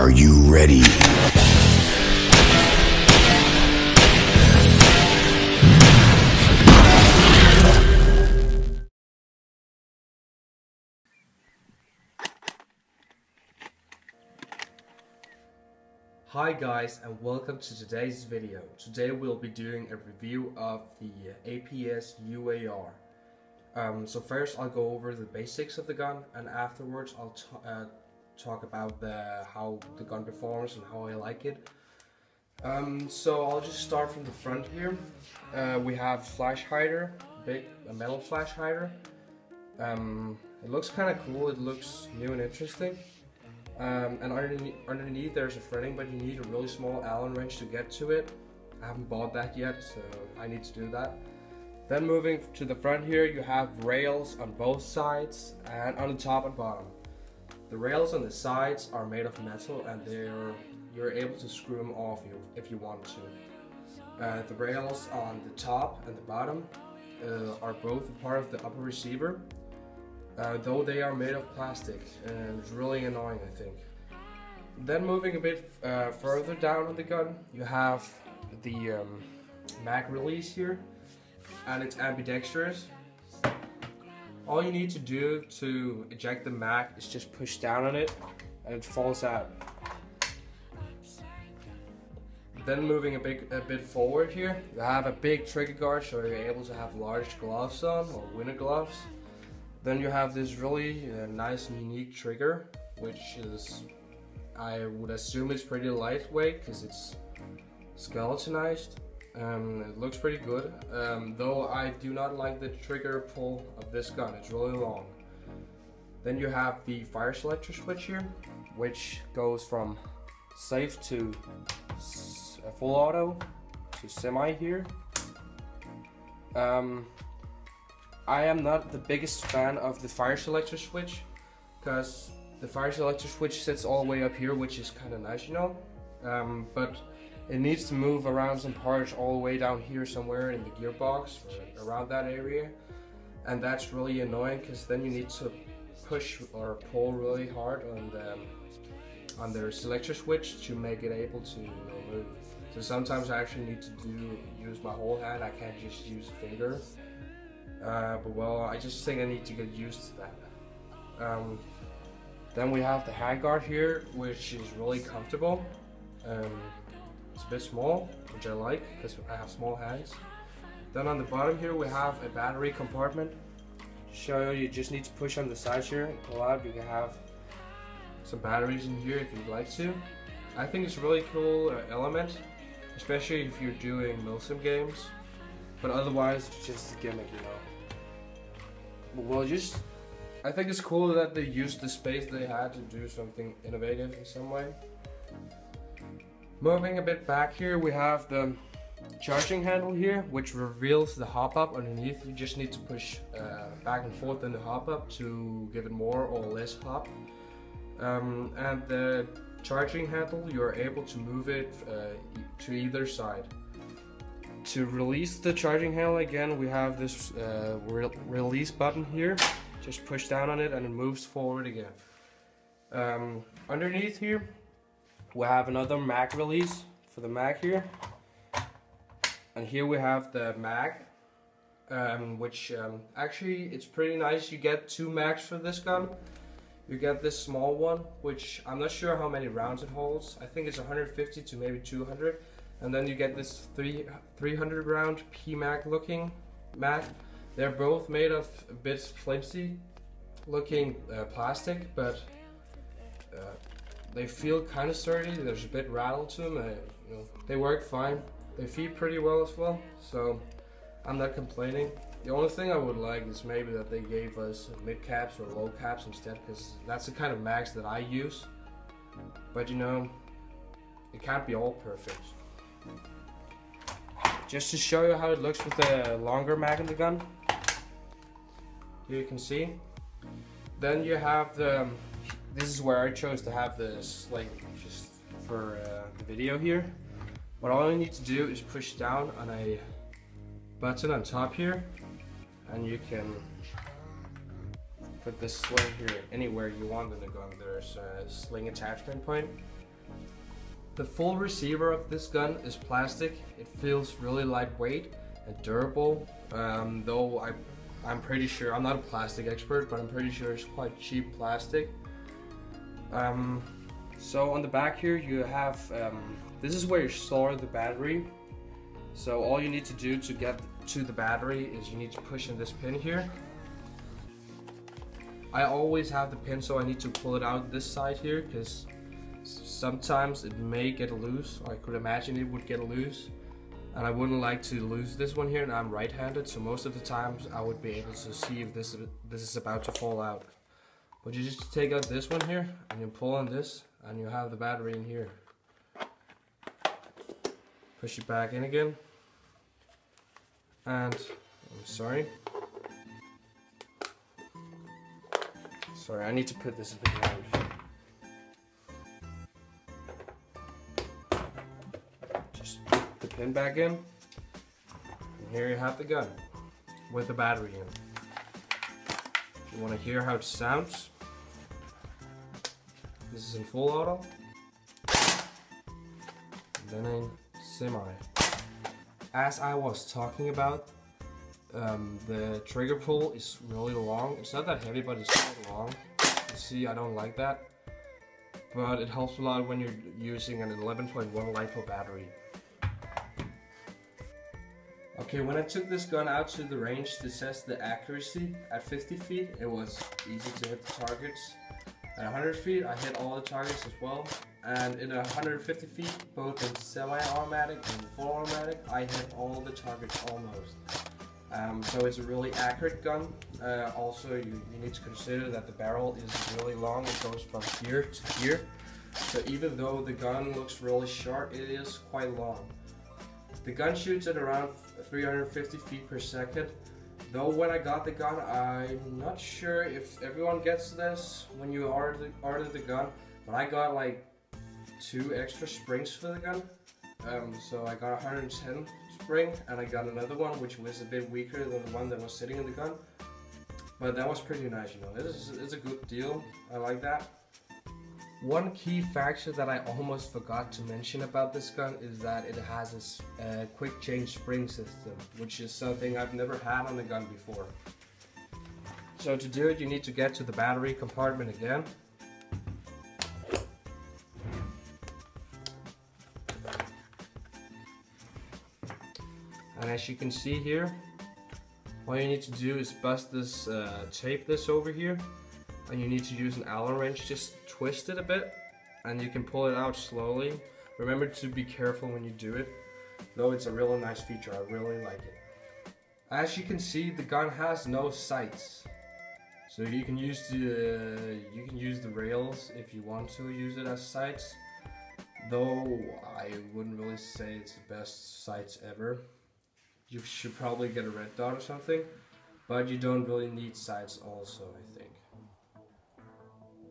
Are you ready? Hi guys, and welcome to today's video. Today we'll be doing a review of the APS UAR. So first I'll go over the basics of the gun, and afterwards I'll talk about how the gun performs and how I like it. So I'll just start from the front here. We have flash hider, a metal flash hider. It looks kind of cool. It looks new and interesting. And underneath there's a threading, but you need a really small Allen wrench to get to it. I haven't bought that yet, so I need to do that. Then moving to the front here, you have rails on both sides and on the top and bottom. The rails on the sides are made of metal, and you're able to screw them off if you want to. The rails on the top and the bottom are both a part of the upper receiver. Though they are made of plastic, and it's really annoying, I think. Then moving a bit further down on the gun, you have the mag release here, and it's ambidextrous. All you need to do to eject the mag is just push down on it, and it falls out. Then moving a bit forward here, you have a big trigger guard, so you're able to have large gloves on, or winter gloves. Then you have this really nice and unique trigger, which is, I would assume it's pretty lightweight because it's skeletonized. It looks pretty good, though I do not like the trigger pull of this gun. It's really long. Then you have the fire selector switch here, which goes from safe to full auto to semi here. I am not the biggest fan of the fire selector switch, because the fire selector switch sits all the way up here, which is kind of nice, you know, but it needs to move around some parts all the way down here somewhere in the gearbox, or around that area, and that's really annoying, because then you need to push or pull really hard on the selector switch to make it able to move. So sometimes I actually need to use my whole hand. I can't just use a finger. But well, I just think I need to get used to that. Then we have the handguard here, which is really comfortable. It's a bit small, which I like because I have small hands. Then on the bottom here we have a battery compartment. To show you just need to push on the sides here and pull out. You can have some batteries in here if you'd like to. I think it's a really cool element, especially if you're doing milsim games. But otherwise, it's just a gimmick, you know. Well, I think it's cool that they used the space they had to do something innovative in some way. Moving a bit back here, we have the charging handle here, which reveals the hop-up underneath. You just need to push back and forth in the hop-up to give it more or less hop. And the charging handle, you're able to move it to either side. To release the charging handle again, we have this release button here. Just push down on it and it moves forward again. Underneath here, we have another mag release for the mag here. And here we have the mag, which actually it's pretty nice. You get two mags for this gun. You get this small one, which I'm not sure how many rounds it holds. I think it's 150 to maybe 200. And then you get this 300 round PMAG looking mag. They're both made of a bit flimsy looking plastic, but they feel kind of sturdy. There's a bit rattle to them. You know, they work fine. They feed pretty well as well, so I'm not complaining. The only thing I would like is maybe that they gave us mid caps or low caps instead, because that's the kind of mags that I use. But you know, it can't be all perfect. Just to show you how it looks with the longer mag in the gun, here you can see. Then you have this is where I chose to have the sling just for the video here. What all you need to do is push down on a button on top here, and you can put this sling here anywhere you want in the gun. There's a sling attachment point. The full receiver of this gun is plastic. It feels really lightweight and durable, though I'm pretty sure, I'm not a plastic expert, but I'm pretty sure it's quite cheap plastic. So on the back here you have, this is where you store the battery. So all you need to do to get to the battery is you need to push in this pin here. I always have the pin, so I need to pull it out this side here because sometimes it may get loose. I could imagine it would get loose, and I wouldn't like to lose this one here, and I'm right-handed, so most of the times I would be able to see if this is about to fall out. But you just take out this one here and you pull on this and you have the battery in here. Push it back in again, and I'm sorry, I need to put this a bit around. Just put the pin back in, and here you have the gun with the battery in. If you want to hear how it sounds, this is in full auto, and then in semi. As I was talking about, the trigger pull is really long. It's not that heavy, but it's quite long. You see, I don't like that, but it helps a lot when you're using an 11.1 LiPo battery. Okay, when I took this gun out to the range to test the accuracy at 50 feet, it was easy to hit the targets. At 100 feet, I hit all the targets as well. And in 150 feet, both in semi-automatic and full automatic, I hit all the targets almost. So it's a really accurate gun. Also, you need to consider that the barrel is really long. It goes from here to here. So even though the gun looks really short, it is quite long. The gun shoots at around 350 feet per second. Though when I got the gun, I'm not sure if everyone gets this when you order the gun, but I got like 2 extra springs for the gun. So I got 110 spring, and I got another one which was a bit weaker than the one that was sitting in the gun. But that was pretty nice, you know. It's a good deal. I like that. One key factor that I almost forgot to mention about this gun is that it has a quick change spring system, which is something I've never had on the gun before. So to do it, you need to get to the battery compartment again. And as you can see here, all you need to do is bust this, tape this over here, and you need to use an Allen wrench, just twist it a bit, and you can pull it out slowly. Remember to be careful when you do it, though it's a really nice feature, I really like it. As you can see, the gun has no sights, so you can use the rails if you want to use it as sights, though I wouldn't really say it's the best sights ever. You should probably get a red dot or something, but you don't really need sights also, I think.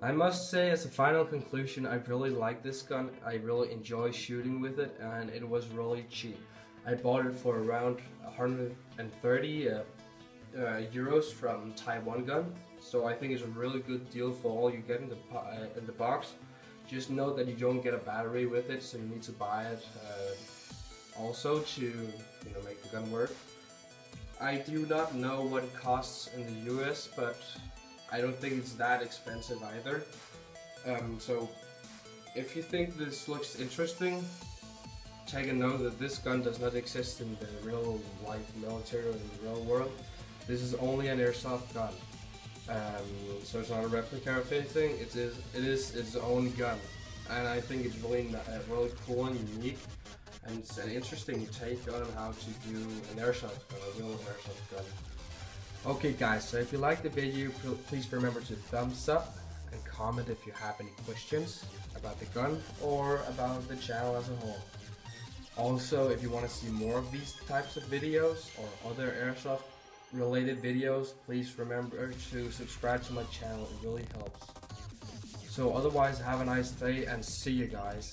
I must say, as a final conclusion, I really like this gun. I really enjoy shooting with it, and it was really cheap. I bought it for around 130 euros from Taiwan Gun, so I think it's a really good deal for all you get in the box. Just note that you don't get a battery with it, so you need to buy it also to make the gun work. I do not know what it costs in the US, but I don't think it's that expensive either. So if you think this looks interesting, take a note that this gun does not exist in the real life military or in the real world. This is only an airsoft gun. So it's not a replica of anything. It is its own gun, and I think it's really cool and unique, and it's an interesting take on how to do an airsoft gun, a real airsoft gun. Okay guys, so if you liked the video, please remember to thumbs up and comment if you have any questions about the gun or about the channel as a whole. Also, if you want to see more of these types of videos or other airsoft related videos, please remember to subscribe to my channel, it really helps. So otherwise, have a nice day and see you guys.